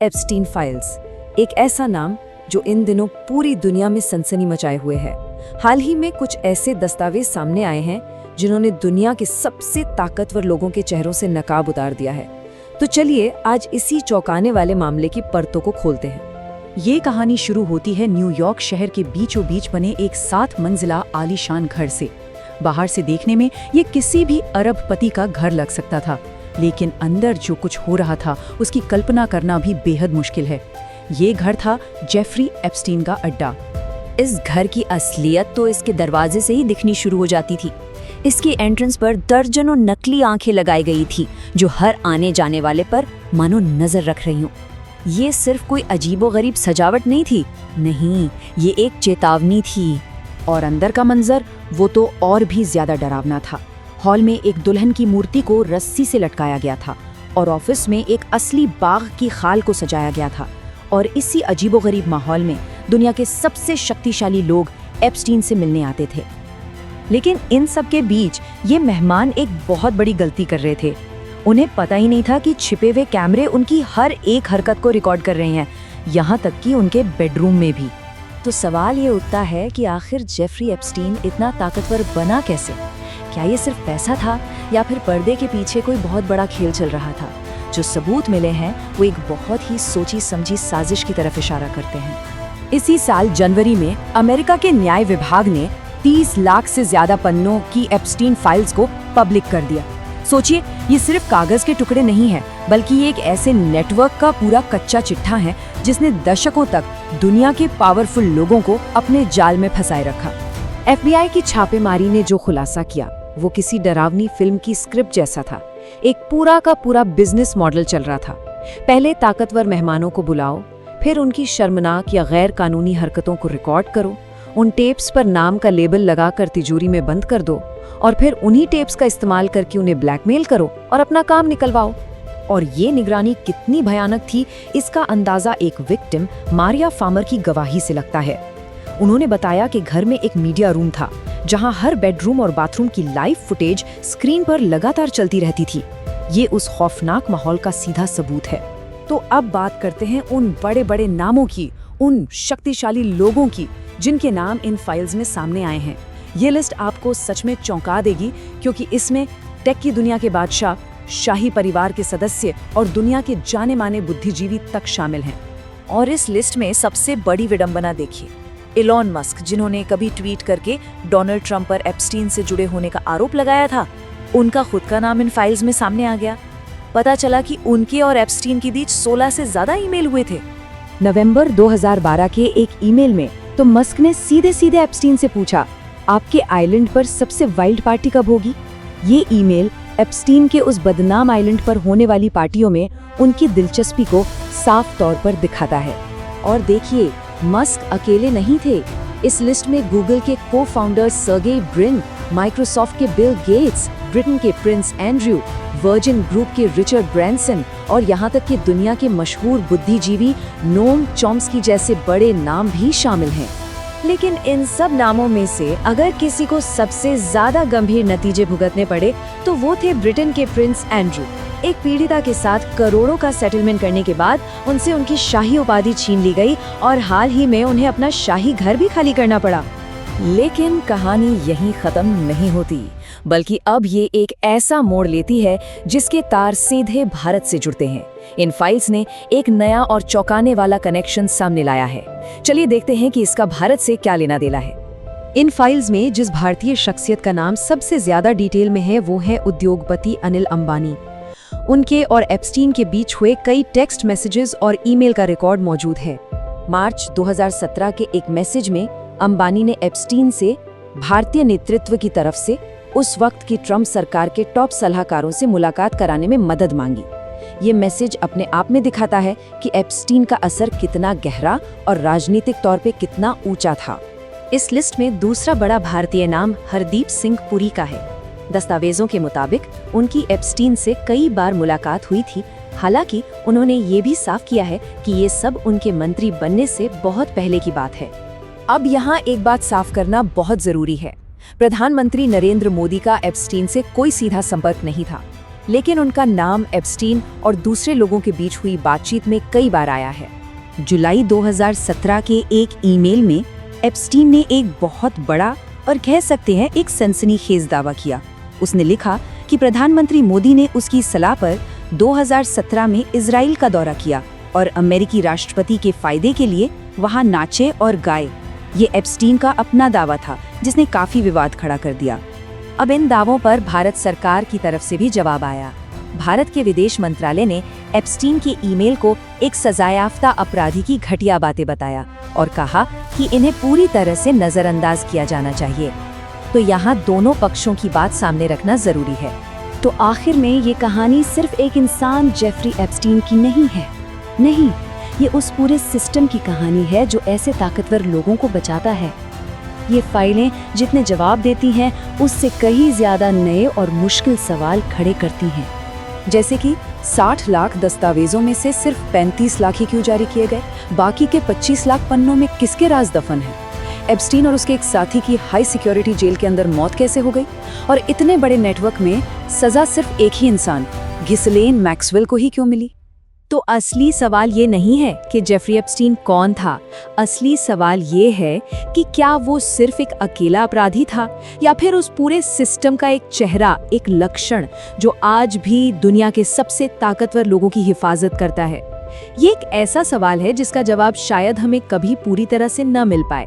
Epstein files, एक ऐसा नाम जो इन दिनों पूरी दुनिया में सनसनी मचाए हुए है। हाल ही में कुछ ऐसे दस्तावेज सामने आए हैं जिन्होंने दुनिया के सबसे ताकतवर लोगों के चेहरों से नकाब उतार दिया है। तो चलिए आज इसी चौंकाने वाले मामले की परतों को खोलते हैं। ये कहानी शुरू होती है न्यूयॉर्क शहर के बीचों बीच बने एक 7 मंजिला आलीशान घर से। बाहर से देखने में ये किसी भी अरबपति का घर लग सकता था, लेकिन अंदर जो कुछ हो रहा था उसकी कल्पना करना भी बेहद मुश्किल है। ये घर था जेफरी एप्स्टीन का अड्डा। इस घर की असलियत तो इसके दरवाजे से ही दिखनी शुरू हो जाती थी। इसकी एंट्रेंस पर दर्जनों नकली आंखें लगाई गई थी जो हर आने जाने वाले पर मानो नजर रख रही हूँ। ये सिर्फ कोई अजीबोगरीब सजावट नहीं थी, नहीं, ये एक चेतावनी थी। और अंदर का मंजर वो तो और भी ज्यादा डरावना था। हॉल में एक दुल्हन की मूर्ति को रस्सी से लटकाया गया था और ऑफिस में एक असली बाघ की खाल को सजाया गया था। और इसी अजीबोगरीब माहौल में दुनिया के सबसे शक्तिशाली लोग एप्स्टीन से मिलने आते थे। लेकिन इन सब के बीच ये मेहमान एक बहुत बड़ी गलती कर रहे थे। उन्हें पता ही नहीं था कि छिपे हुए कैमरे उनकी हर एक हरकत को रिकॉर्ड कर रहे हैं, यहाँ तक कि उनके बेडरूम में भी। तो सवाल ये उठता है कि आखिर जेफरी एप्स्टीन इतना ताकतवर बना कैसे? क्या ये सिर्फ पैसा था या फिर पर्दे के पीछे कोई बहुत बड़ा खेल चल रहा था? जो सबूत मिले हैं वो एक बहुत ही सोची समझी साजिश की तरफ इशारा करते हैं। इसी साल जनवरी में अमेरिका के न्याय विभाग ने 30 लाख से ज्यादा पन्नों की एप्स्टीन फाइल्स को पब्लिक कर दिया। सोचिए, ये सिर्फ कागज के टुकड़े नहीं है, बल्कि ये एक ऐसे नेटवर्क का पूरा कच्चा चिट्ठा है जिसने दशकों तक दुनिया के पावरफुल लोगों को अपने जाल में फंसाए रखा। FBI की छापेमारी ने जो खुलासा किया वो किसी डरावनी फिल्म की स्क्रिप्ट जैसा था। एक पूरा का पूरा बिजनेस मॉडल चल रहा था। पहले ताकतवर मेहमानों को बुलाओ, फिर उनकी शर्मनाक या गैर कानूनी हरकतों को रिकॉर्ड करो, उन टेप्स पर नाम का लेबल लगाकर तिजोरी में बंद कर दो और फिर उन्हीं टेप्स का इस्तेमाल करके उन्हें ब्लैकमेल करो और अपना काम निकलवाओ। और ये निगरानी कितनी भयानक थी, इसका अंदाजा एक विक्टिम मारिया फामर की गवाही से लगता है। उन्होंने बताया कि घर में एक मीडिया रूम था जहां हर बेडरूम और बाथरूम की लाइव फुटेज स्क्रीन पर लगातार चलती रहती थी। ये उस खौफनाक माहौल का सीधा सबूत है। तो अब बात करते हैं उन बड़े बड़े नामों की, उन शक्तिशाली लोगों की जिनके नाम इन फाइल्स में सामने आए हैं। ये लिस्ट आपको सच में चौंका देगी, क्योंकि इसमें टेक की दुनिया के बादशाह, शाही परिवार के सदस्य और दुनिया के जाने माने बुद्धिजीवी तक शामिल हैं। और इस लिस्ट में सबसे बड़ी विडंबना देखिए, इलॉन मस्क, जिन्होंने कभी ट्वीट करके डोनाल्ड ट्रंप पर एप्स्टीन से जुड़े होने का आरोप लगाया था, उनका खुद का नाम इन फाइल्स में सामने आ गया। पता चला कि उनके और एप्स्टीन के बीच 16 से ज्यादा ईमेल हुए थे। नवंबर 2012 के एक ईमेल में तो मस्क ने सीधे सीधे एप्स्टीन से पूछा, आपके आइलैंड पर सबसे वाइल्ड पार्टी कब होगी? ये ईमेल एप्स्टीन के उस बदनाम आइलैंड पर होने वाली पार्टियों में उनकी दिलचस्पी को साफ तौर पर दिखाता है। और देखिए, मस्क अकेले नहीं थे। इस लिस्ट में गूगल के को-फाउंडर सर्गेई ब्रिन, माइक्रोसॉफ्ट के बिल गेट्स, ब्रिटेन के प्रिंस एंड्रयू, वर्जिन ग्रुप के रिचर्ड ब्रैंसन और यहाँ तक कि दुनिया के मशहूर बुद्धिजीवी नोम चॉम्स्की जैसे बड़े नाम भी शामिल हैं। लेकिन इन सब नामों में से अगर किसी को सबसे ज्यादा गंभीर नतीजे भुगतने पड़े तो वो थे ब्रिटेन के प्रिंस एंड्रयू। एक पीड़िता के साथ करोड़ों का सेटलमेंट करने के बाद उनसे उनकी शाही उपाधि छीन ली गई और हाल ही में उन्हें अपना शाही घर भी खाली करना पड़ा। लेकिन कहानी यहीं खत्म नहीं होती, बल्कि अब ये एक ऐसा मोड़ लेती है जिसके तार सीधे भारत से जुड़ते हैं। इन फाइल्स ने एक नया और चौंकाने वाला कनेक्शन सामने लाया है। चलिए देखते हैं कि इसका भारत से क्या लेना देना है। इन फाइल्स में जिस भारतीय शख्सियत का नाम सबसे ज्यादा डिटेल में है वो है उद्योगपति अनिल अंबानी। उनके और एप्स्टीन के बीच हुए कई टेक्स्ट मैसेजेस और ईमेल का रिकॉर्ड मौजूद है। मार्च 2017 के एक मैसेज में अंबानी ने एप्स्टीन से भारतीय नेतृत्व की तरफ से उस वक्त की ट्रंप सरकार के टॉप सलाहकारों से मुलाकात कराने में मदद मांगी। ये मैसेज अपने आप में दिखाता है कि एप्स्टीन का असर कितना गहरा और राजनीतिक तौर पे कितना ऊंचा था। इस लिस्ट में दूसरा बड़ा भारतीय नाम हरदीप सिंह पुरी का है। दस्तावेजों के मुताबिक उनकी एप्स्टीन से कई बार मुलाकात हुई थी। हालांकि उन्होंने ये भी साफ किया है कि ये सब उनके मंत्री बनने से बहुत पहले की बात है। अब यहाँ एक बात साफ करना बहुत जरूरी है। प्रधानमंत्री नरेंद्र मोदी का एप्स्टीन से कोई सीधा संपर्क नहीं था। लेकिन उनका नाम एप्स्टीन और दूसरे लोगों के बीच हुई बातचीत में कई बार आया है। जुलाई 2017 के एक ईमेल में एप्स्टीन ने एक बहुत बड़ा और कह सकते हैं एक सनसनीखेज दावा किया। उसने लिखा कि प्रधानमंत्री मोदी ने उसकी सलाह पर 2017 में इजराइल का दौरा किया और अमेरिकी राष्ट्रपति के फायदे के लिए वहां नाचे और गाए। ये एप्स्टीन का अपना दावा था जिसने काफी विवाद खड़ा कर दिया। अब इन दावों पर भारत सरकार की तरफ से भी जवाब आया। भारत के विदेश मंत्रालय ने एप्स्टीन के ईमेल को एक सजायाफ्ता अपराधी की घटिया बातें बताया और कहा कि इन्हें पूरी तरह से नजरअंदाज किया जाना चाहिए। तो यहाँ दोनों पक्षों की बात सामने रखना जरूरी है। तो आखिर में ये कहानी सिर्फ एक इंसान जेफरी एप्स्टीन की नहीं है। नहीं, ये उस पूरे सिस्टम की कहानी है जो ऐसे ताकतवर लोगों को बचाता है। ये फाइलें जितने जवाब देती हैं उससे कहीं ज्यादा नए और मुश्किल सवाल खड़े करती हैं। जैसे कि 60 लाख दस्तावेजों में से सिर्फ 35 लाख ही क्यों जारी किए गए? बाकी के 25 लाख पन्नों में किसके राज दफन है? एप्स्टीन और उसके एक साथी की हाई सिक्योरिटी जेल के अंदर मौत कैसे हो गई? और इतने बड़े नेटवर्क में सजा सिर्फ एक ही इंसान, घिसलेन मैक्सवेल को ही क्यों मिली? तो असली सवाल ये नहीं है कि जेफरी एप्स्टीन कौन था। असली सवाल ये है कि क्या वो सिर्फ एक अकेला अपराधी था या फिर उस पूरे सिस्टम का एक चेहरा, एक लक्षण जो आज भी दुनिया के सबसे ताकतवर लोगों की हिफाजत करता है। ये एक ऐसा सवाल है जिसका जवाब शायद हमें कभी पूरी तरह से न मिल पाए।